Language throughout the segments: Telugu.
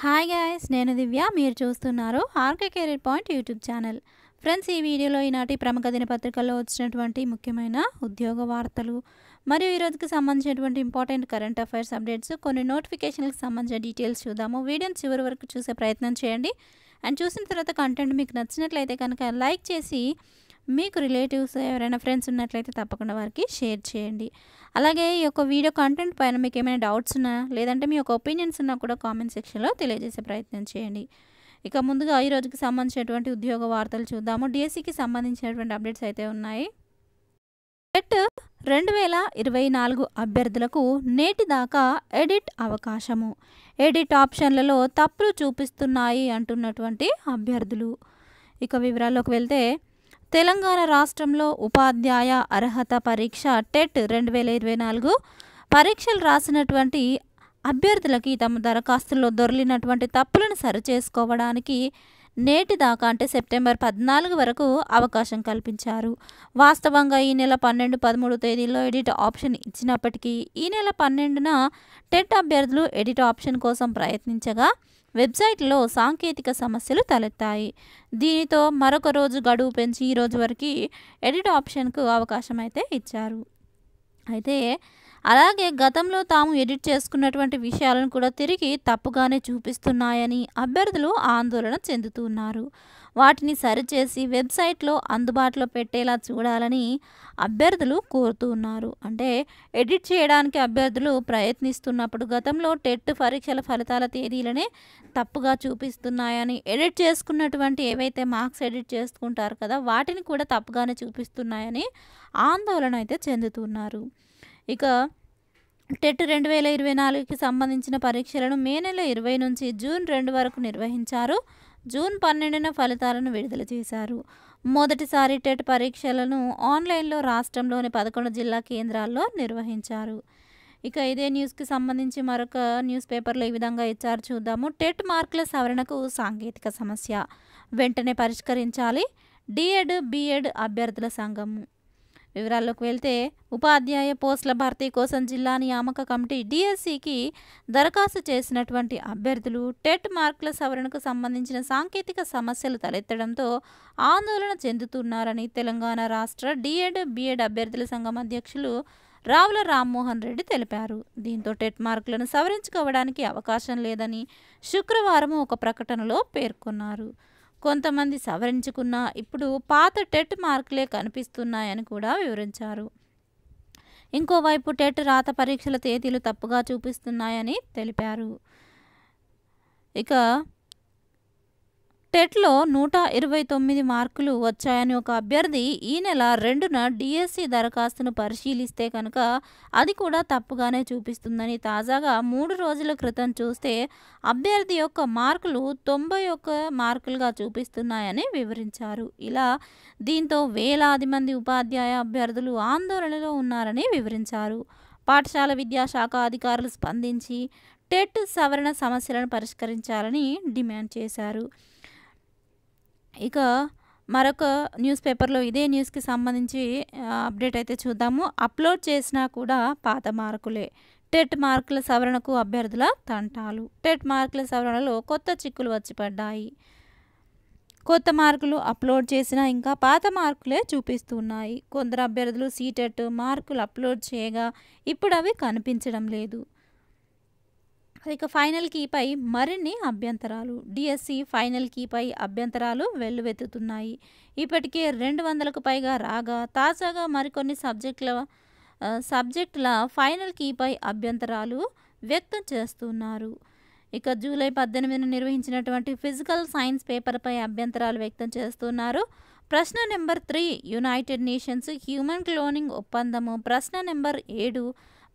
హాయ్ గాయ్స్, నేను దివ్య. మీరు చూస్తున్నారు RK career point YouTube channel. Friends, ఈ వీడియోలో ఈనాటి ప్రముఖ దినపత్రికల్లో వచ్చినటువంటి ముఖ్యమైన ఉద్యోగ వార్తలు మరియు ఈరోజుకి సంబంధించినటువంటి ఇంపార్టెంట్ కరెంట్ అఫైర్స్ అప్డేట్స్, కొన్ని నోటిఫికేషన్లకు సంబంధించిన డీటెయిల్స్ చూద్దాము. వీడియోని చివరి వరకు చూసే ప్రయత్నం చేయండి. అండ్ చూసిన తర్వాత కంటెంట్ మీకు నచ్చినట్లయితే కనుక లైక్ చేసి మీకు రిలేటివ్స్ ఎవరైనా ఫ్రెండ్స్ ఉన్నట్లయితే తప్పకుండా వారికి షేర్ చేయండి. అలాగే ఈ యొక్క వీడియో కంటెంట్ పైన మీకు ఏమైనా డౌట్స్ ఉన్నా లేదంటే మీ యొక్క ఒపీనియన్స్ ఉన్నా కూడా కామెంట్ సెక్షన్లో తెలియజేసే ప్రయత్నం చేయండి. ఇక ముందుగా ఈ రోజుకి సంబంధించినటువంటి ఉద్యోగ వార్తలు చూద్దాము. డిఎస్సికి సంబంధించినటువంటి అప్డేట్స్ అయితే ఉన్నాయి. టెట్ 2024 అభ్యర్థులకు నేటి దాకా ఎడిట్ అవకాశము. ఎడిట్ ఆప్షన్లలో తప్పులు చూపిస్తున్నాయి అంటున్నటువంటి అభ్యర్థులు. ఇక వివరాల్లోకి వెళ్తే, తెలంగాణ రాష్ట్రంలో ఉపాధ్యాయ అర్హత పరీక్ష టెట్ 2024 పరీక్షలు రాసినటువంటి అభ్యర్థులకి తమ దరఖాస్తుల్లో దొర్లినటువంటి తప్పులను సరిచేసుకోవడానికి నేటి దాకా అంటే సెప్టెంబర్ 14 వరకు అవకాశం కల్పించారు. వాస్తవంగా ఈ నెల 12, 13 తేదీల్లో ఎడిట్ ఆప్షన్ ఇచ్చినప్పటికీ ఈ నెల 12న టెట్ అభ్యర్థులు ఎడిట్ ఆప్షన్ కోసం ప్రయత్నించగా వెబ్సైట్లో సాంకేతిక సమస్యలు తలెత్తాయి. దీనితో మరొక రోజు గడువు పెంచి ఈ రోజు వరకు ఎడిట్ ఆప్షన్కు అవకాశం అయితే ఇచ్చారు. అయితే అలాగే గతంలో తాము ఎడిట్ చేసుకున్నటువంటి విషయాలను కూడా తిరిగి తప్పుగానే చూపిస్తున్నాయని అభ్యర్థులు ఆందోళన చెందుతున్నారు. వాటిని సరిచేసి వెబ్సైట్లో అందుబాటులో పెట్టేలా చూడాలని అభ్యర్థులు కోరుతున్నారు. అంటే ఎడిట్ చేయడానికి అభ్యర్థులు ప్రయత్నిస్తున్నప్పుడు గతంలో టెట్ పరీక్షల ఫలితాల తేదీలనే తప్పుగా చూపిస్తున్నాయని, ఎడిట్ చేసుకున్నటువంటి ఏవైతే మార్క్స్ ఎడిట్ చేసుకుంటారు కదా వాటిని కూడా తప్పుగానే చూపిస్తున్నాయని ఆందోళన అయితే చెందుతున్నారు. ఇక టెట్ 2024కి సంబంధించిన పరీక్షలను మే నెల 20 నుంచి జూన్ 2 వరకు నిర్వహించారు. జూన్ 12న ఫలితాలను విడుదల చేశారు. మొదటిసారి టెట్ పరీక్షలను ఆన్లైన్లో రాష్ట్రంలోని 11 జిల్లా కేంద్రాల్లో నిర్వహించారు. ఇక ఇదే న్యూస్కి సంబంధించి మరొక న్యూస్ పేపర్లో ఈ విధంగా ఇచ్చారు, చూద్దాము. టెట్ మార్కుల సవరణకు సాంకేతిక సమస్య వెంటనే పరిష్కరించాలి డిఎడ్ బిఎడ్ అభ్యర్థుల సంఘం. వివరాల్లోకి వెళ్తే, ఉపాధ్యాయ పోస్టుల భర్తీ కోసం జిల్లా నియామక కమిటీ డిఎస్సికి దరఖాస్తు చేసినటువంటి అభ్యర్థులు టెట్ మార్కుల సవరణకు సంబంధించిన సాంకేతిక సమస్యలు తలెత్తడంతో ఆందోళన చెందుతున్నారని తెలంగాణ రాష్ట్ర డిఎడ్ బిఎడ్ అభ్యర్థుల సంఘం అధ్యక్షులు రావుల రామ్మోహన్ రెడ్డి తెలిపారు. దీంతో టెట్ మార్కులను సవరించుకోవడానికి అవకాశం లేదని శుక్రవారం ఒక ప్రకటనలో పేర్కొన్నారు. కొంతమంది సవరించుకున్నా ఇప్పుడు పాత టెట్ మార్కులే కనిపిస్తున్నాయని కూడా వివరించారు. ఇంకోవైపు టెట్ రాత పరీక్షల తేదీలు తప్పుగా చూపిస్తున్నాయని తెలిపారు. ఇక టెట్లో 129 మార్కులు వచ్చాయని ఒక అభ్యర్థి ఈ నెల 2న డిఎస్సి దరఖాస్తును పరిశీలిస్తే కనుక అది కూడా తప్పుగానే చూపిస్తుందని, తాజాగా 3 రోజుల క్రితం చూస్తే అభ్యర్థి యొక్క మార్కులు 91 మార్కులుగా చూపిస్తున్నాయని వివరించారు. ఇలా దీంతో వేలాది మంది ఉపాధ్యాయ అభ్యర్థులు ఆందోళనలో ఉన్నారని వివరించారు. పాఠశాల విద్యాశాఖ అధికారులు స్పందించి టెట్ సవరణ సమస్యలను పరిష్కరించాలని డిమాండ్ చేశారు. ఇక మరొక న్యూస్ పేపర్లో ఇదే న్యూస్కి సంబంధించి అప్డేట్ అయితే చూద్దాము. అప్లోడ్ చేసినా కూడా పాత మార్కులే, టెట్ మార్కుల సవరణకు అభ్యర్థుల తంటాలు. టెట్ మార్కుల సవరణలో కొత్త చిక్కులు వచ్చి పడ్డాయి. కొత్త మార్కులు అప్లోడ్ చేసినా ఇంకా పాత మార్కులే చూపిస్తున్నాయి. కొందరు అభ్యర్థులు సీటెట్ మార్కులు అప్లోడ్ చేయగా ఇప్పుడు అవి కనిపించడం లేదు. ఇక ఫైనల్ కీపై మరిన్ని అభ్యంతరాలు. డిఎస్సి ఫైనల్ కీపై అభ్యంతరాలు వెల్లువెత్తుతున్నాయి. ఇప్పటికే 200కు పైగా రాగా తాజాగా మరికొన్ని సబ్జెక్టుల ఫైనల్ కీపై అభ్యంతరాలు వ్యక్తం చేస్తున్నారు. ఇక జూలై 18న నిర్వహించినటువంటి ఫిజికల్ సైన్స్ పేపర్పై అభ్యంతరాలు వ్యక్తం చేస్తున్నారు. ప్రశ్న number 3 United Nations human cloning ఒప్పందము, ప్రశ్న నెంబర్ 7,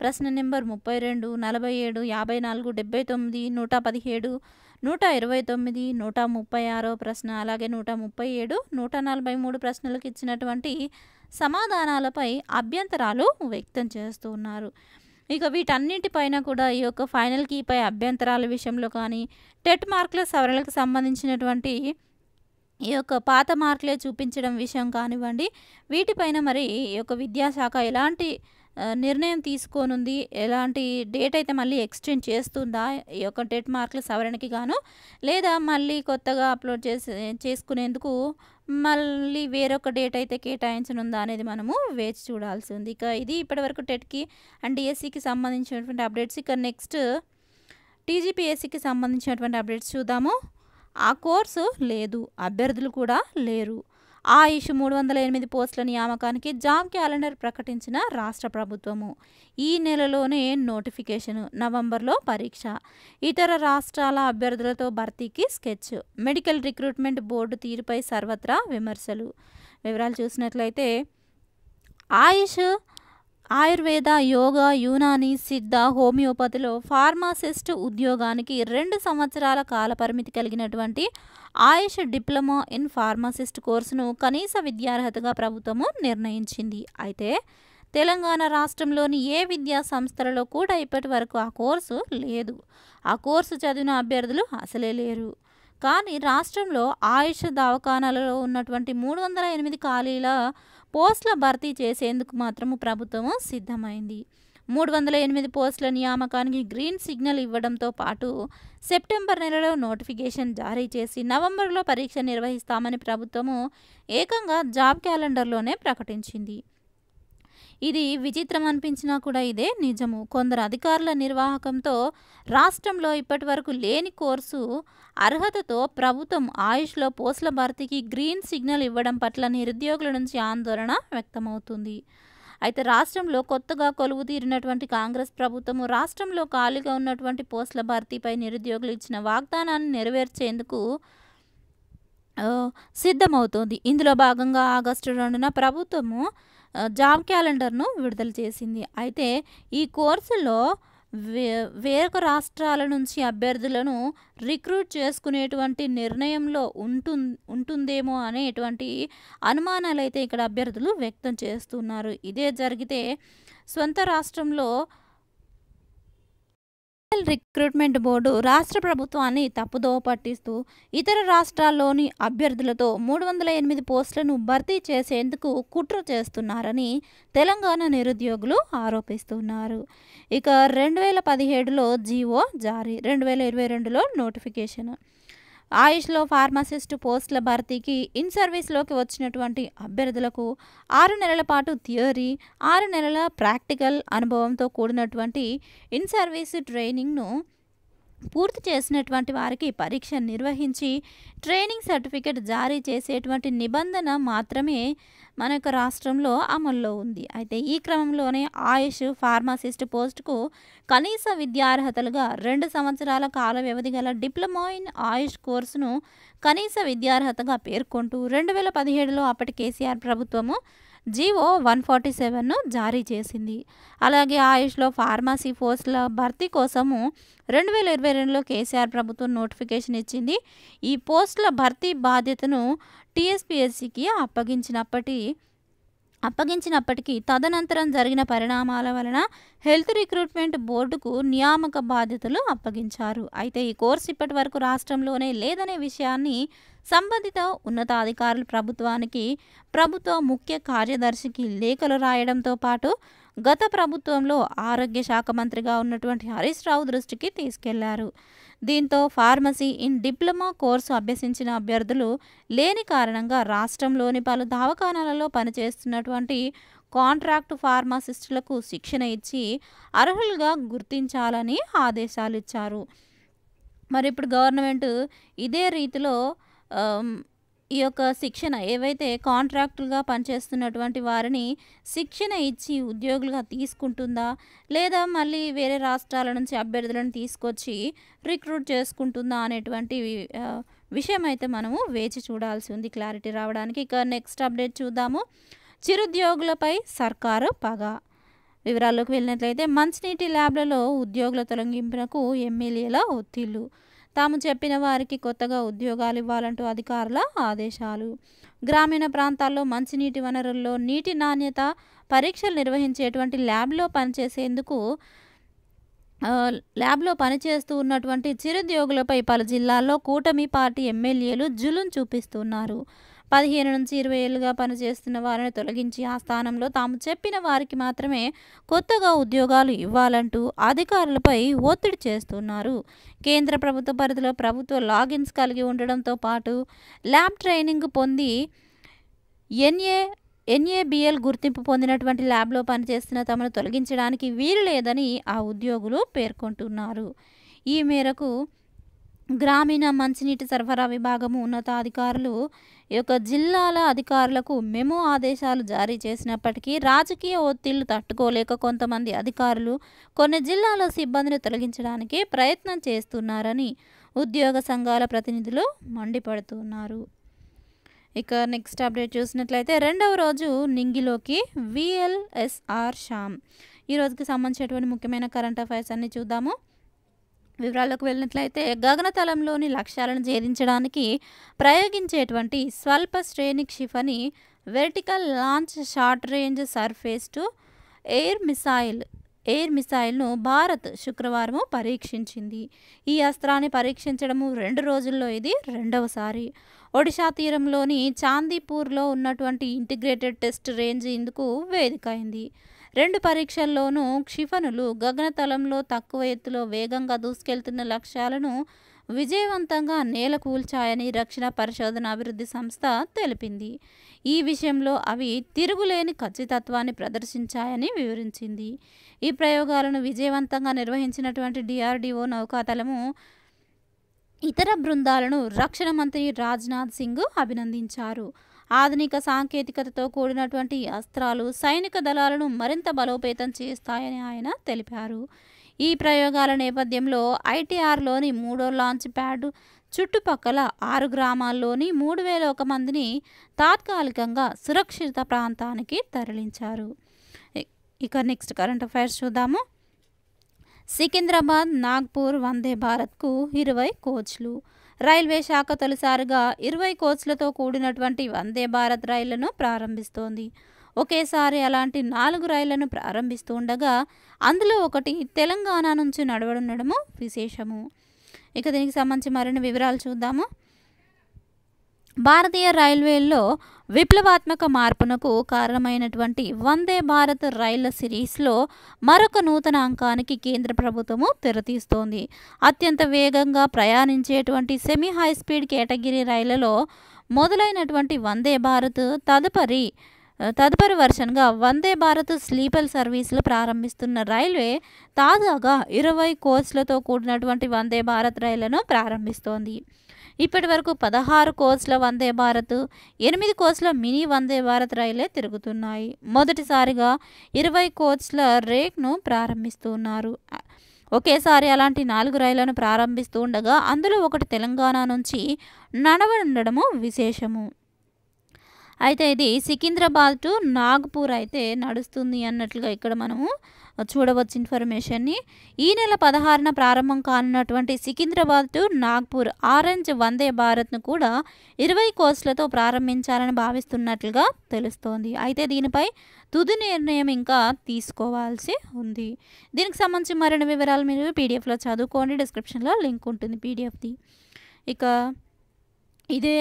ప్రశ్న నెంబర్ 32, 47, 54, 79, 117, 129, 136 ప్రశ్న, అలాగే 137, 143 ప్రశ్నలకు ఇచ్చినటువంటి సమాధానాలపై అభ్యంతరాలు వ్యక్తం చేస్తున్నారు. ఇక వీటన్నిటిపైన కూడా ఈ యొక్క ఫైనల్ కీపై అభ్యంతరాల విషయంలో కానీ, టెట్ మార్కుల సవరణలకు సంబంధించినటువంటి ఈ యొక్క పాత మార్కులే చూపించడం విషయం కానివ్వండి, వీటిపైన మరి ఈ యొక్క విద్యాశాఖ ఎలాంటి నిర్ణయం తీసుకోనుంది. ఎలాంటి డేట్ అయితే మళ్ళీ ఎక్స్టెండ్ చేస్తుందా ఈ యొక్క టెట్ మార్కుల సవరణకి గాను, లేదా మళ్ళీ కొత్తగా అప్లోడ్ చేసుకునేందుకు మళ్ళీ వేరొక డేట్ అయితే కేటాయించనుందా అనేది మనము వేచి చూడాల్సి ఉంది. ఇక ఇది ఇప్పటివరకు టెట్‌కి అండ్ డిఎస్సికి సంబంధించినటువంటి అప్డేట్స్. ఇక నెక్స్ట్ టీజీపీఎస్సికి సంబంధించినటువంటి అప్డేట్స్ చూద్దాము. ఆ కోర్సు లేదు, అభ్యర్థులు కూడా లేరు. ఆయుష్ 308 పోస్టుల నియామకానికి జాబ్ క్యాలెండర్ ప్రకటించిన రాష్ట్ర ప్రభుత్వము. ఈ నెలలోనే నోటిఫికేషన్, నవంబర్లో పరీక్ష. ఇతర రాష్ట్రాల అభ్యర్థులతో భర్తీకి స్కెచ్. మెడికల్ రిక్రూట్మెంట్ బోర్డు తీరుపై సర్వత్రా విమర్శలు. వివరాలు చూసినట్లయితే ఆయుష్, ఆయుర్వేద, యోగా, యునాని, సిద్ధ, హోమియోపతిలో ఫార్మాసిస్ట్ ఉద్యోగానికి 2 సంవత్సరాల కాలపరిమితి కలిగినటువంటి ఆయుష్ డిప్లొమా ఇన్ ఫార్మాసిస్ట్ కోర్సును కనీస విద్యార్హతగా ప్రభుత్వము నిర్ణయించింది. అయితే తెలంగాణ రాష్ట్రంలోని ఏ విద్యా సంస్థలలో కూడా ఇప్పటి వరకు ఆ కోర్సు లేదు. ఆ కోర్సు చదివిన అభ్యర్థులు అసలే లేరు. కానీ రాష్ట్రంలో ఆయుష్ దవాఖానాలలో ఉన్నటువంటి 308 ఖాళీల పోస్టుల భర్తీ చేసేందుకు మాత్రము ప్రభుత్వము సిద్ధమైంది. 308 పోస్టుల నియామకానికి గ్రీన్ సిగ్నల్ ఇవ్వడంతో పాటు సెప్టెంబర్ నెలలో నోటిఫికేషన్ జారీ చేసి నవంబర్లో పరీక్ష నిర్వహిస్తామని ప్రభుత్వము ఏకంగా జాబ్ క్యాలెండర్లోనే ప్రకటించింది. ఇది విచిత్రం అనిపించినా కూడా ఇదే నిజము. కొందరు అధికారుల నిర్వాహకంతో రాష్ట్రంలో ఇప్పటి వరకు లేని కోర్సు అర్హతతో ప్రభుత్వం ఆయుష్లో పోస్టుల భర్తీకి గ్రీన్ సిగ్నల్ ఇవ్వడం పట్ల నిరుద్యోగుల నుంచి ఆందోళన వ్యక్తమవుతుంది. అయితే రాష్ట్రంలో కొత్తగా కొలువు తీరినటువంటి కాంగ్రెస్ ప్రభుత్వము రాష్ట్రంలో ఖాళీగా ఉన్నటువంటి పోస్టుల భర్తీపై నిరుద్యోగులు ఇచ్చిన వాగ్దానాన్ని నెరవేర్చేందుకు సిద్ధమవుతోంది. ఇందులో భాగంగా ఆగస్టు 2న ప్రభుత్వము జాబ్ క్యాలెండర్ను విడుదల చేసింది. అయితే ఈ కోర్సులో వేరొక రాష్ట్రాల నుంచి అభ్యర్థులను రిక్రూట్ చేసుకునేటువంటి నిర్ణయంలో ఉంటుందేమో అనేటువంటి అనుమానాలు అయితే ఇక్కడ అభ్యర్థులు వ్యక్తం చేస్తున్నారు. ఇదే జరిగితే సొంత రాష్ట్రంలో రిక్రూట్మెంట్ బోర్డు రాష్ట్ర ప్రభుత్వాన్ని తప్పుదోవ పట్టిస్తూ ఇతర రాష్ట్రాల్లోని అభ్యర్థులతో 308 పోస్టులను భర్తీ చేసేందుకు కుట్ర చేస్తున్నారని తెలంగాణ నిరుద్యోగులు ఆరోపిస్తున్నారు. ఇక 2017లో జీవో జారీ, 2022లో నోటిఫికేషన్. ఆయుష్లో ఫార్మసిస్ట్ పోస్టుల భర్తీకి ఇన్ సర్వీస్లోకి వచ్చినటువంటి అభ్యర్థులకు 6 నెలల పాటు థియరీ, 6 నెలల ప్రాక్టికల్ అనుభవంతో కూడినటువంటి ఇన్ సర్వీస్ ట్రైనింగ్ను పూర్తి చేసినటువంటి వారికి పరీక్ష నిర్వహించి ట్రైనింగ్ సర్టిఫికెట్ జారీ చేసేటువంటి నిబంధన మాత్రమే మన యొక్క రాష్ట్రంలో అమల్లో ఉంది. అయితే ఈ క్రమంలోనే ఆయుష్ ఫార్మాసిస్ట్ పోస్టుకు కనీస విద్యార్హతలుగా 2 సంవత్సరాల కాల వ్యవధి గల డిప్లొమా ఇన్ ఆయుష్ కోర్సును కనీస విద్యార్హతగా పేర్కొంటూ 2017లో అప్పటి కేసీఆర్ ప్రభుత్వము జీవో 147ను జారీ చేసింది. అలాగే ఆయుష్లో ఫార్మసీ పోస్టుల భర్తీ కోసము 2022లో కేసీఆర్ ప్రభుత్వం నోటిఫికేషన్ ఇచ్చింది. ఈ పోస్టుల భర్తీ బాధ్యతను టీఎస్పీఎస్సీకి అప్పగించినప్పటికీ తదనంతరం జరిగిన పరిణామాల వలన హెల్త్ రిక్రూట్మెంట్ బోర్డుకు నియామక బాధ్యతలు అప్పగించారు. అయితే ఈ కోర్సు ఇప్పటి వరకు రాష్ట్రంలోనే లేదనే విషయాన్ని సంబంధిత ఉన్నతాధికారులు ప్రభుత్వ ముఖ్య కార్యదర్శికి లేఖలు రాయడంతో పాటు గత ప్రభుత్వంలో ఆరోగ్య శాఖ మంత్రిగా ఉన్నటువంటి హరీష్ రావు దృష్టికి తీసుకెళ్లారు. దీంతో ఫార్మసీ ఇన్ డిప్లొమా కోర్సు అభ్యసించిన అభ్యర్థులు లేని కారణంగా రాష్ట్రంలోని పలు దవాఖానాలలో పనిచేస్తున్నటువంటి కాంట్రాక్టు ఫార్మాసిస్టులకు శిక్షణ ఇచ్చి అర్హులుగా గుర్తించాలని ఆదేశాలు ఇచ్చారు. మరి ఇప్పుడు గవర్నమెంట్ ఇదే రీతిలో ఈ యొక్క శిక్షణ ఏవైతే కాంట్రాక్టులుగా పనిచేస్తున్నటువంటి వారిని శిక్షణ ఇచ్చి ఉద్యోగులుగా తీసుకుంటుందా, లేదా మళ్ళీ వేరే రాష్ట్రాల నుంచి అభ్యర్థులను తీసుకొచ్చి రిక్రూట్ చేసుకుంటుందా అనేటువంటి విషయం అయితే మనము వేచి చూడాల్సి ఉంది క్లారిటీ రావడానికి. ఇక నెక్స్ట్ అప్డేట్ చూద్దాము. చిరుద్యోగులపై సర్కారు పగ. వివరాల్లోకి వెళ్ళినట్లయితే మంచినీటి ల్యాబ్లలో ఉద్యోగుల తొలగింపునకు ఎమ్మెల్యేల ఒత్తిళ్లు. తాము చెప్పిన వారికి కొత్తగా ఉద్యోగాలు ఇవ్వాలంటూ అధికారుల ఆదేశాలు. గ్రామీణ ప్రాంతాల్లో మంచినీటి వనరుల్లో నీటి నాణ్యత పరీక్షలు నిర్వహించేటువంటి ల్యాబ్లో పనిచేస్తూ ఉన్నటువంటి చిరుద్యోగులపై పలు జిల్లాల్లో కూటమి పార్టీ ఎమ్మెల్యేలు జులుం చూపిస్తున్నారు. 15 నుంచి 20 ఏళ్లుగా పనిచేస్తున్న వారిని తొలగించి ఆ స్థానంలో తాము చెప్పిన వారికి మాత్రమే కొత్తగా ఉద్యోగాలు ఇవ్వాలంటూ అధికారులపై ఒత్తిడి చేస్తున్నారు. కేంద్ర ప్రభుత్వ పరిధిలో ప్రభుత్వ లాగిన్స్ కలిగి ఉండడంతో పాటు ల్యాబ్ ట్రైనింగ్ పొంది ఎన్ఏబిఎల్ గుర్తింపు పొందినటువంటి ల్యాబ్లో పనిచేస్తున్న తమను తొలగించడానికి వీలు లేదని ఆ ఉద్యోగులు పేర్కొంటున్నారు. ఈ మేరకు గ్రామీణ మంచినీటి సరఫరా విభాగము ఉన్నతాధికారులు ఈ యొక్క జిల్లాల అధికారులకు మెమో ఆదేశాలు జారీ చేసినప్పటికీ రాజకీయ ఒత్తిళ్లు తట్టుకోలేక కొంతమంది అధికారులు కొన్ని జిల్లాల సిబ్బందిని తొలగించడానికి ప్రయత్నం చేస్తున్నారని ఉద్యోగ సంఘాల ప్రతినిధులు మండిపడుతున్నారు. ఇక నెక్స్ట్ అప్డేట్ చూసినట్లయితే రెండవ రోజు నింగిలోకి విఎల్ఎస్ఆర్ శ్యామ్. ఈ రోజుకి సంబంధించినటువంటి ముఖ్యమైన కరెంట్ అఫైర్స్ అన్ని చూద్దాము. వివరాల్లోకి వెళ్ళినట్లయితే గగనతలంలోని లక్ష్యాలను ఛేదించడానికి ప్రయోగించేటువంటి స్వల్ప శ్రేణి క్షిపణి vertical launch short range surface to air మిసైల్ను భారత్ శుక్రవారం పరీక్షించింది. ఈ అస్త్రాన్ని పరీక్షించడము 2 రోజుల్లో ఇది రెండవసారి. ఒడిషా తీరంలోని చాందీపూర్లో ఉన్నటువంటి ఇంటిగ్రేటెడ్ టెస్ట్ రేంజ్ ఇందుకు వేదిక అయింది. 2 పరీక్షల్లోనూ క్షిపణులు గగనతలంలో తక్కువ ఎత్తులో వేగంగా దూసుకెళ్తున్న లక్ష్యాలను విజయవంతంగా నేలకూల్చాయని రక్షణ పరిశోధన అభివృద్ధి సంస్థ తెలిపింది. ఈ విషయంలో అవి తిరుగులేని ఖచ్చితత్వాన్ని ప్రదర్శించాయని వివరించింది. ఈ ప్రయోగాలను విజయవంతంగా నిర్వహించినటువంటి డిఆర్డీఓ నౌకాదళము ఇతర బృందాలను రక్షణ మంత్రి రాజ్నాథ్ సింగ్ అభినందించారు. ఆధునిక సాంకేతికతతో కూడినటువంటి అస్త్రాలు సైనిక దళాలను మరింత బలోపేతం చేస్తాయని ఆయన తెలిపారు. ఈ ప్రయోగాల నేపథ్యంలో ఐటీఆర్లోని 3వ లాంచ్ ప్యాడ్ చుట్టుపక్కల 6 గ్రామాల్లోని 3001 మందిని తాత్కాలికంగా సురక్షిత ప్రాంతానికి తరలించారు. ఇక నెక్స్ట్ కరెంట్ అఫైర్స్ చూద్దాము. సికింద్రాబాద్ నాగ్పూర్ వందే భారత్కు 20 కోచ్లు. రైల్వే శాఖ తొలిసారిగా 20 కోచ్లతో కూడినటువంటి వందే భారత్ రైళ్లను ప్రారంభిస్తోంది. ఒకేసారి అలాంటి 4 రైళ్లను ప్రారంభిస్తుండగా అందులో ఒకటి తెలంగాణ నుంచి నడవనుండడము విశేషము. ఇక దీనికి సంబంధించి మరిన్ని వివరాలు చూద్దాము. భారతీయ రైల్వేల్లో విప్లవాత్మక మార్పునకు కారణమైనటువంటి వందే భారత్ రైళ్ల సిరీస్లో మరొక నూతన అంకానికి కేంద్ర ప్రభుత్వము తెరతీస్తోంది. అత్యంత వేగంగా ప్రయాణించేటువంటి సెమీ హై స్పీడ్ కేటగిరీ రైళ్లలో మొదలైనటువంటి వందే భారత్ తదుపరి వర్షన్గా వందే భారత్ స్లీపర్ సర్వీసులు ప్రారంభిస్తున్న రైల్వే తాజాగా 20 కోచ్లతో కూడినటువంటి వందే భారత్ రైళ్లను ప్రారంభిస్తోంది. ఇప్పటి వరకు 16 కోచ్ల వందే భారత్, 8 కోచ్ల మినీ వందే భారత్ రైళ్లే తిరుగుతున్నాయి. మొదటిసారిగా 20 కోచ్ల రేక్ను ప్రారంభిస్తున్నారు. ఒకేసారి అలాంటి 4 రైళ్లను ప్రారంభిస్తూ ఉండగా అందులో ఒకటి తెలంగాణ నుంచి నడవనుండడము విశేషము. అయితే ఇది సికింద్రాబాద్ టు నాగ్పూర్ అయితే నడుస్తుంది అన్నట్లుగా ఇక్కడ మనము చూడవచ్చు ఇన్ఫర్మేషన్ని. ఈ నెల 16న ప్రారంభం కానున్నటువంటి సికింద్రాబాద్ టు నాగ్పూర్ ఆరెంజ్ వందే భారత్ను కూడా 20 కోచ్లతో ప్రారంభించాలని భావిస్తున్నట్లుగా తెలుస్తోంది. అయితే దీనిపై తుది నిర్ణయం ఇంకా తీసుకోవాల్సి ఉంది. దీనికి సంబంధించి మరిన్ని వివరాలు మీరు పీడిఎఫ్లో చదువుకోండి. డిస్క్రిప్షన్లో లింక్ ఉంటుంది పీడిఎఫ్ది. ఇక ఇదే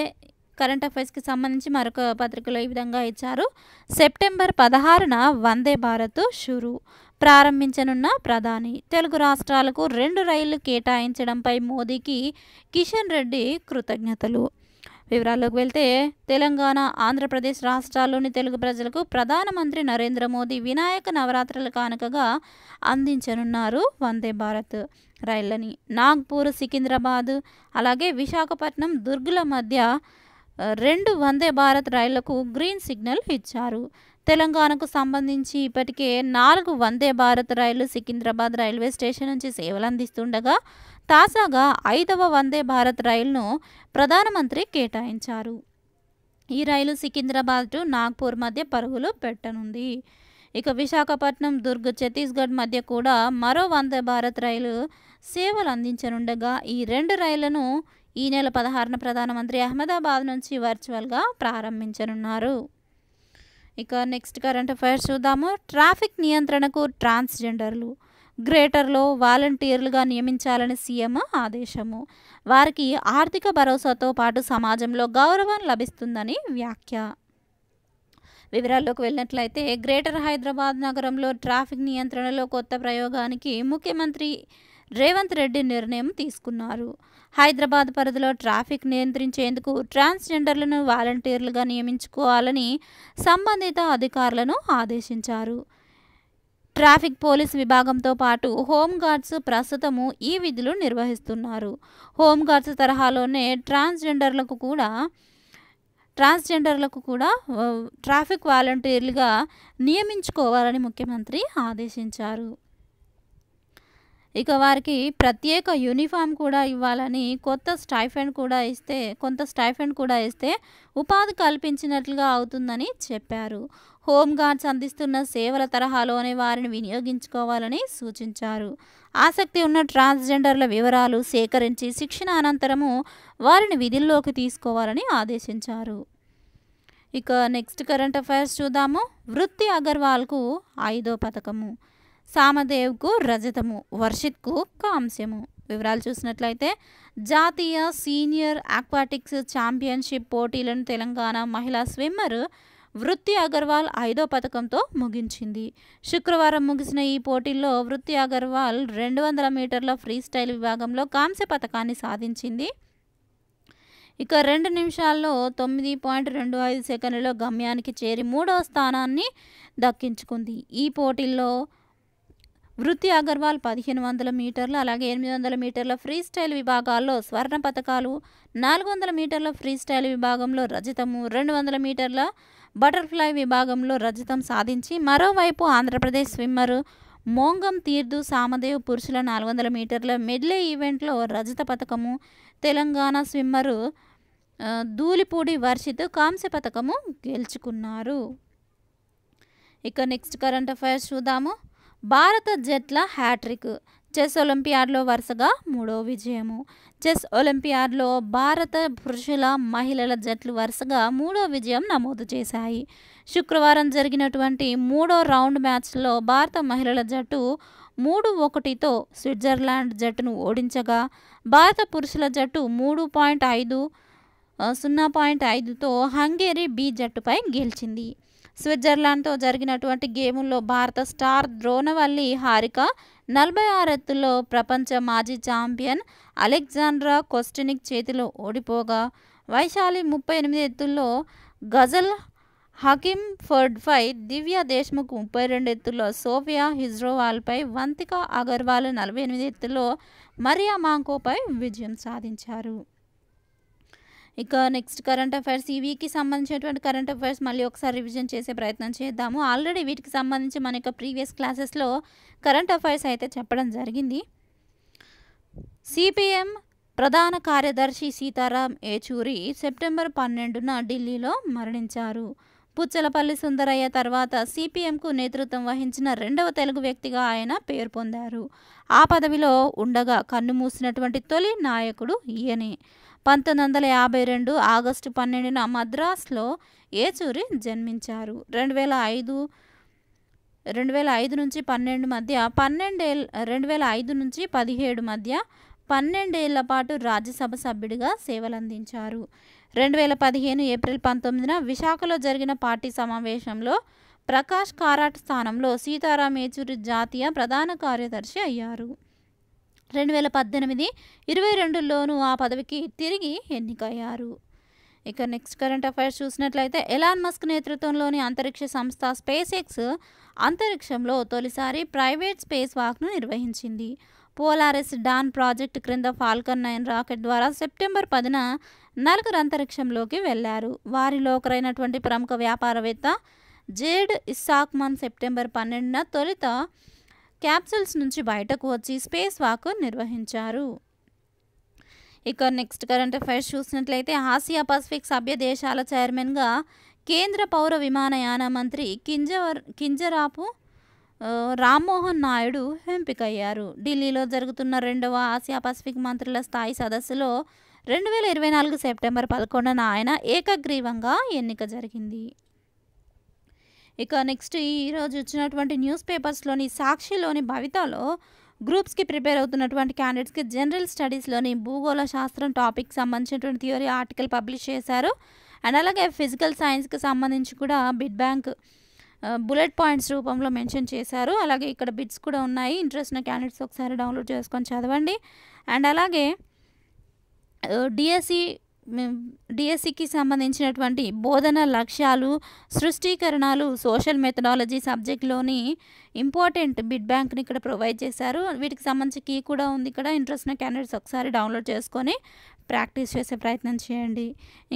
కరెంట్ అఫైర్స్కి సంబంధించి మరొక పత్రికలో ఈ విధంగా ఇచ్చారు. సెప్టెంబర్ 16న వందే భారత్ షురు ప్రారంభించనున్న ప్రధాని. తెలుగు రాష్ట్రాలకు 2 రైళ్లు కేటాయించడంపై మోదీకి కిషన్ రెడ్డి కృతజ్ఞతలు. వివరాల్లోకి వెళ్తే తెలంగాణ, ఆంధ్రప్రదేశ్ రాష్ట్రాల్లోని తెలుగు ప్రజలకు ప్రధానమంత్రి నరేంద్ర మోదీ వినాయక నవరాత్రుల కానుకగా అందించనున్నారు వందే భారత్ రైళ్లని. నాగ్పూర్, సికింద్రాబాద్ అలాగే విశాఖపట్నం, దుర్గుల మధ్య 2 వందే భారత్ రైళ్లకు గ్రీన్ సిగ్నల్ ఇచ్చారు. తెలంగాణకు సంబంధించి ఇప్పటికే 4 వందే భారత్ రైళ్లు సికింద్రాబాద్ రైల్వే స్టేషన్ నుంచి సేవలు అందిస్తుండగా తాజాగా 5వ వందే భారత్ రైలును ప్రధానమంత్రి కేటాయించారు. ఈ రైలు సికింద్రాబాద్ టు నాగ్పూర్ మధ్య పరుగులు పెట్టనుంది. ఇక విశాఖపట్నం, దుర్గ్, ఛత్తీస్గఢ్ మధ్య కూడా మరో వందే భారత్ రైలు సేవలు అందించనుండగా ఈ 2 రైళ్లను ఈ నెల 16న ప్రధానమంత్రి అహ్మదాబాద్ నుంచి వర్చువల్గా ప్రారంభించనున్నారు. ఇక నెక్స్ట్ కరెంట్ అఫైర్స్ చూద్దాము. ట్రాఫిక్ నియంత్రణకు ట్రాన్స్జెండర్లు. గ్రేటర్లో వాలంటీర్లుగా నియమించాలని సీఎం ఆదేశము. వారికి ఆర్థిక భరోసాతో పాటు సమాజంలో గౌరవం లభిస్తుందని వ్యాఖ్య. వివరాల్లోకి వెళ్ళినట్లయితే గ్రేటర్ హైదరాబాద్ నగరంలో ట్రాఫిక్ నియంత్రణలో కొత్త ప్రయోగానికి ముఖ్యమంత్రి రేవంత్ రెడ్డి నిర్ణయం తీసుకున్నారు. హైదరాబాద్ పరిధిలో ట్రాఫిక్ నియంత్రించేందుకు ట్రాన్స్జెండర్లను వాలంటీర్లుగా నియమించుకోవాలని సంబంధిత అధికారులను ఆదేశించారు. ట్రాఫిక్ పోలీస్ విభాగంతో పాటు హోంగార్డ్స్ ప్రస్తుతము ఈ విధులు నిర్వహిస్తున్నారు. హోంగార్డ్స్ తరహాలోనే ట్రాన్స్జెండర్లకు కూడా ట్రాఫిక్ వాలంటీర్లుగా నియమించుకోవాలని ముఖ్యమంత్రి ఆదేశించారు. ఇక వారికి ప్రత్యేక యూనిఫామ్ కూడా ఇవ్వాలని, కొంత స్టైఫండ్ కూడా ఇస్తే ఉపాధి కల్పించినట్లుగా అవుతుందని చెప్పారు. హోంగార్డ్స్ అందిస్తున్న సేవల తరహాలోనే వారిని వినియోగించుకోవాలని సూచించారు. ఆసక్తి ఉన్న ట్రాన్స్జెండర్ల వివరాలు సేకరించి శిక్షణ అనంతరము వారిని విధుల్లోకి తీసుకోవాలని ఆదేశించారు. ఇక నెక్స్ట్ కరెంట్ అఫైర్స్ చూద్దాము. వృత్తి అగర్వాల్కు 5వ పథకము, సామదేవ్కు రజతము, వర్షిత్కు కాంస్యము. వివరాలు చూసినట్లయితే జాతీయ సీనియర్ ఆక్వాటిక్స్ ఛాంపియన్షిప్ పోటీలను తెలంగాణ మహిళా స్విమ్మర్ వృత్తి అగర్వాల్ 5వ పథకంతో ముగించింది. శుక్రవారం ముగిసిన ఈ పోటీల్లో వృత్తి అగర్వాల్ 200 మీటర్ల ఫ్రీస్టైల్ విభాగంలో కాంస్య పథకాన్ని సాధించింది. ఇక 2 నిమిషాల్లో 9.25 సెకండ్లలో గమ్యానికి చేరి 3వ స్థానాన్ని దక్కించుకుంది. ఈ పోటీల్లో వృత్తి అగర్వాల్ 1500 మీటర్లు అలాగే 800 మీటర్ల ఫ్రీస్టైల్ విభాగాల్లో స్వర్ణ పథకాలు, 400 మీటర్ల ఫ్రీస్టైల్ విభాగంలో రజతము, 200 మీటర్ల బటర్ఫ్లై విభాగంలో రజతం సాధించి, మరోవైపు ఆంధ్రప్రదేశ్ స్విమ్మర్ మోంగం తీర్దు సామదేవ్ పురుషుల 400 మీటర్ల మెడ్లే ఈవెంట్లో రజత పథకము, తెలంగాణ స్విమ్మరు ధూళిపూడి వర్షిత్ కాంస్య పథకము గెలుచుకున్నారు. ఇక నెక్స్ట్ కరెంట్ అఫైర్స్ చూద్దాము. భారత జట్ల హ్యాట్రిక్, చెస్ ఒలింపియాడ్లో వరుసగా 3వ విజయము. చెస్ ఒలింపియాడ్లో భారత పురుషుల, మహిళల జట్లు వరుసగా 3వ విజయం నమోదు చేశాయి. శుక్రవారం జరిగినటువంటి 3వ రౌండ్ మ్యాచ్లో భారత మహిళల జట్టు 3-1తో స్విట్జర్లాండ్ జట్టును ఓడించగా, భారత పురుషుల జట్టు 0.5తో హంగేరీ బి జట్టుపై గెలిచింది. స్విట్జర్లాండ్తో జరిగినటువంటి గేముల్లో భారత స్టార్ ద్రోణవల్లి హారిక 46 ఎత్తుల్లో ప్రపంచ మాజీ ఛాంపియన్ అలెగ్జాండ్రా కొస్టెనిక్ చేతిలో ఓడిపోగా, వైశాలి 38 ఎత్తుల్లో గజల్ హకింఫర్డ్పై, దివ్య దేశ్ముఖ్ 32 ఎత్తుల్లో సోఫియా హిజ్రోవాల్పై, వంతిక అగర్వాల్ 48 ఎత్తుల్లో మరియా మాంకోపై విజయం సాధించారు. ఇక నెక్స్ట్ కరెంట్ అఫైర్స్, ఈ వీక్కి సంబంధించినటువంటి కరెంట్ అఫైర్స్ మళ్ళీ ఒకసారి రివిజన్ చేసే ప్రయత్నం చేద్దాము. ఆల్రెడీ వీటికి సంబంధించి మన యొక్క ప్రీవియస్ క్లాసెస్లో కరెంట్ అఫైర్స్ అయితే చెప్పడం జరిగింది. సిపిఎం ప్రధాన కార్యదర్శి సీతారాం ఏచూరి సెప్టెంబర్ 12న ఢిల్లీలో మరణించారు. పుచ్చలపల్లి సుందరయ్య తర్వాత సిపిఎంకు నేతృత్వం వహించిన 2వ తెలుగు వ్యక్తిగా ఆయన పేరు పొందారు. ఆ పదవిలో ఉండగా కన్నుమూసినటువంటి తొలి నాయకుడు ఈయనే. 1952 ఆగస్టు 12న మద్రాసులో ఏచూరి జన్మించారు. 2005 నుంచి 12 మధ్య 2005 నుంచి 17 మధ్య 12 ఏళ్ల పాటు రాజ్యసభ సభ్యుడిగా సేవలందించారు. 2015 ఏప్రిల్ 19న విశాఖలో జరిగిన పార్టీ సమావేశంలో ప్రకాష్ కారాట్ స్థానంలో సీతారాం ఏచూరి జాతీయ ప్రధాన కార్యదర్శి అయ్యారు. 2018, 22లోనూ ఆ పదవికి తిరిగి ఎన్నికయ్యారు. ఇక నెక్స్ట్ కరెంట్ అఫైర్స్ చూసినట్లయితే ఎలాన్ మస్క్ నేతృత్వంలోని అంతరిక్ష సంస్థ స్పేస్ ఎక్స్ అంతరిక్షంలో తొలిసారి ప్రైవేట్ స్పేస్ వాక్ను నిర్వహించింది. పోలారిస్ డాన్ ప్రాజెక్టు క్రింద ఫాల్కన్ 9 రాకెట్ ద్వారా సెప్టెంబర్ 10న 4 అంతరిక్షంలోకి వెళ్లారు. వారిలో ఒకరైనటువంటి ప్రముఖ వ్యాపారవేత్త జేడ్ ఇస్సాక్మన్ సెప్టెంబర్ 12న తొలుత క్యాప్సూల్స్ నుంచి బయటకు వచ్చి స్పేస్ వాక్ నిర్వహించారు. ఇక నెక్స్ట్ కరెంట్ అఫైర్స్ చూసినట్లయితే ఆసియా పసిఫిక్ సభ్య దేశాల చైర్మన్గా కేంద్ర పౌర విమానయాన మంత్రి కింజరాపు రామ్మోహన్ నాయుడు ఎంపికయ్యారు. ఢిల్లీలో జరుగుతున్న 2వ ఆసియా పసిఫిక్ మంత్రుల స్థాయి సదస్సులో 2024 సెప్టెంబర్ 11న ఆయన ఏకగ్రీవంగా ఎన్నిక జరిగింది. ఇక నెక్స్ట్ ఈరోజు వచ్చినటువంటి న్యూస్ పేపర్స్‌లోని 'సాక్షి'లోని 'భవిత'లో గ్రూప్స్‌కి ప్రిపేర్ అవుతున్నటువంటి క్యాండిడేట్స్‌కి జనరల్ స్టడీస్‌లోని భూగోళ శాస్త్రం టాపిక్‌కి సంబంధించినటువంటి థియరీ ఆర్టికల్ పబ్లిష్ చేశారు. అండ్ అలాగే ఫిజికల్ సైన్స్‌కి సంబంధించి కూడా బిడ్ బ్యాంక్ బుల్లెట్ పాయింట్స్ రూపంలో మెన్షన్ చేశారు. అలాగే ఇక్కడ బిట్స్ కూడా ఉన్నాయి. ఇంట్రెస్ట్ ఉన్న క్యాండిడేట్స్ ఒకసారి డౌన్లోడ్ చేసుకొని చదవండి. అండ్ అలాగే డిఎస్సి డిఎస్సికి సంబంధించినటువంటి బోధన లక్ష్యాలు, సృష్టీకరణలు, సోషల్ మెథడాలజీ సబ్జెక్ట్‌లోని ఇంపార్టెంట్ బిడ్ బ్యాంక్‌ని ఇక్కడ ప్రొవైడ్ చేశారు. వీటికి సంబంధించి కీ కూడా ఉంది ఇక్కడ. ఇంట్రెస్ట్ ఉన్న క్యాండిడేట్స్ ఒకసారి డౌన్లోడ్ చేసుకొని ప్రాక్టీస్ చేసే ప్రయత్నం చేయండి.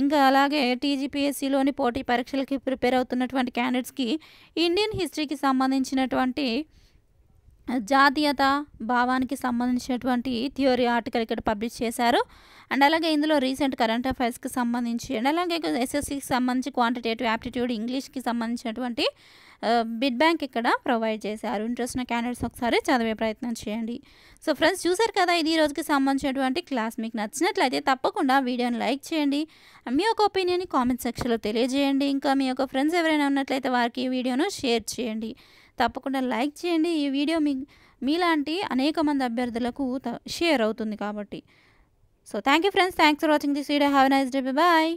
ఇంకా అలాగే టీజీపీఎస్సీలోని పోటీ పరీక్షలకి ప్రిపేర్ అవుతున్నటువంటి క్యాండిడేట్స్‌కి ఇండియన్ హిస్టరీకి సంబంధించినటువంటి జాతీయత భావానికి సంబంధించినటువంటి థియరీ ఆర్టికల్ ఇక్కడ పబ్లిష్ చేశారు. అండ్ అలాగే ఇందులో రీసెంట్ కరెంట్ అఫైర్స్‌కి సంబంధించి అండ్ అలాగే ఎస్ఎస్సికి సంబంధించి క్వాంటిటేటివ్ యాప్టిట్యూడ్ ఇంగ్లీష్‌కి సంబంధించినటువంటి బిడ్ బ్యాంక్ ఇక్కడ ప్రొవైడ్ చేశారు. ఇంట్రెస్ట్ ఉన్న క్యాండిడేట్స్ ఒకసారి చదివే ప్రయత్నం చేయండి. సో ఫ్రెండ్స్, చూసారు కదా, ఇది ఈ రోజుకి సంబంధించినటువంటి క్లాస్. మీకు నచ్చినట్లయితే తప్పకుండా వీడియోని లైక్ చేయండి. మీ యొక్క ఒపీనియన్ని కామెంట్ సెక్షన్లో తెలియజేయండి. ఇంకా మీ యొక్క ఫ్రెండ్స్ ఎవరైనా ఉన్నట్లయితే వారికి ఈ వీడియోను షేర్ చేయండి. తప్పకుండా లైక్ చేయండి. ఈ వీడియో మీలాంటి అనేక మంది అభ్యర్థులకు షేర్ అవుతుంది కాబట్టి. So thank you friends. Thanks for watching this video. Have a nice day. Bye.